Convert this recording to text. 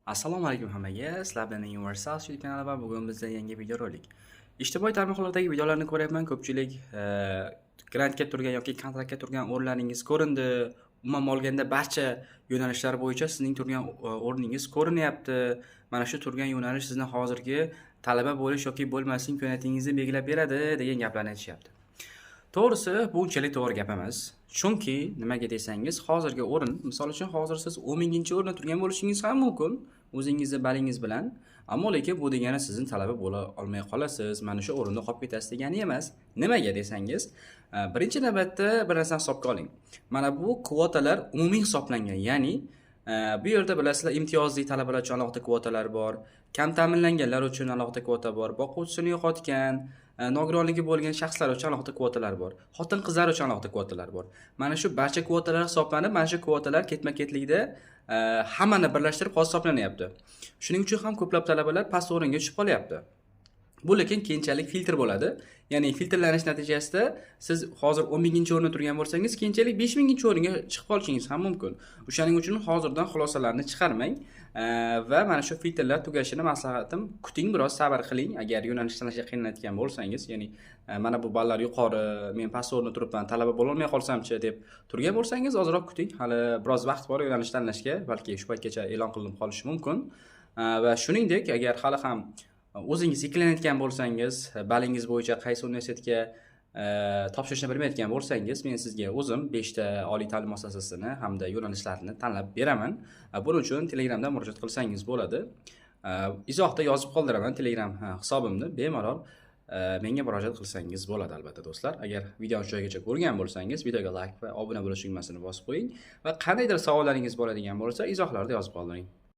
Assalomu alaykum hammaga. Sizlar bilan Universal YouTube kanali va bugun bizda yangi videorolik. Ijtimoiy tarmoqlardagi videolarni ko'ryapman. Ko'pchilik grantga turgan yoki kontraktga turgan o'rinlaringiz ko'rindi. Umuman olganda barcha yo'nalishlar bo'yicha sizning turgan o'rningiz ko'rinyapti. Mana shu turgan yo'nalish sizni hozirgi talaba bo'lish yoki bo'lmaslik imkoniyatingizni belgilab beradi degan gaplarni aytishyapti. To'g'risi, bu unchalik to'g'ri gap emas. Chunki nimaga desangiz, hozirgi o'rin, misol uchun hozir siz 10.-o'rinda turgan bo'lishingiz ham mumkin o'zingizni balingiz bilan, ammo lekin bu degani sizni talaba bo'la olmay qolasiz, mana shu o'rinda qolib ketasiz degani emas. Nimaga desangiz, birinchi navbatda bir narsani hisobga oling. Mana bu kvotalar umumiy hisoblangan, ya'ni bu yerda bilasizlar, imtiyozli talabalar uchun alohida kvotalar bor, kam ta'minlanganlar uchun alohida kvota bor, boquvchisini yo'qotgan, nogironligi bo'lgan shaxslar uchun alohida kvotalar bor, xotin-qizlar uchun alohida kvotalar bor. Mana shu barcha kvotalar hisoblanib, mana shu kvotalar ketma-ketlikda hammani birlashtirib hozir hisoblanyapti. Shuning uchun ham ko'plab talabalar past o'ringa tushib qolyapti. Bu lekin keyinchalik filtr bo'ladi. Ya'ni filtrlanish natijasida siz hozir 10.-o'rinda turgan bo'lsangiz, keyinchalik 5.-o'ringa chiqib qolishingiz ham mumkin. O'shaning uchun hozirdan xulosalarni chiqarmang va mana shu filtrlar tugashini maslahatim, kuting, biroz sabr qiling. Agar yo'nalish tanlashga qiynaladigan bo'lsangiz, ya'ni mana bu ballar yuqori, men past o'rinda turibman, talaba bo'la olmay qolsamchi deb turgan bo'lsangiz, ozroq kuting. Hali biroz vaqt bor yo'nalish tanlashga, balki shu paytgacha e'lon qilinib qolishi mumkin. Va shuningdek, agar hali ham o'zingiz ikkilanayotgan bo'lsangiz, balingiz bo'yicha qaysi universitetga topshirishni bilmayotgan bo'lsangiz, men sizga o'zim 5 ta oliy ta'lim muassasasini hamda yo'nalishlarini tanlab beraman. Buning uchun Telegramdan murojaat qilsangiz bo'ladi. Izohda yozib qoldiraman Telegram hisobimni, bemalol menga murojaat qilsangiz bo'ladi albatta do'stlar. Agar videoni shu joygacha ko'rgan bo'lsangiz, videoga like va obuna bo'lish tugmasini bosib qo'ying va qandaydir savollaringiz bo'ladigan bo'lsa, izohlarda yozib qoldiring.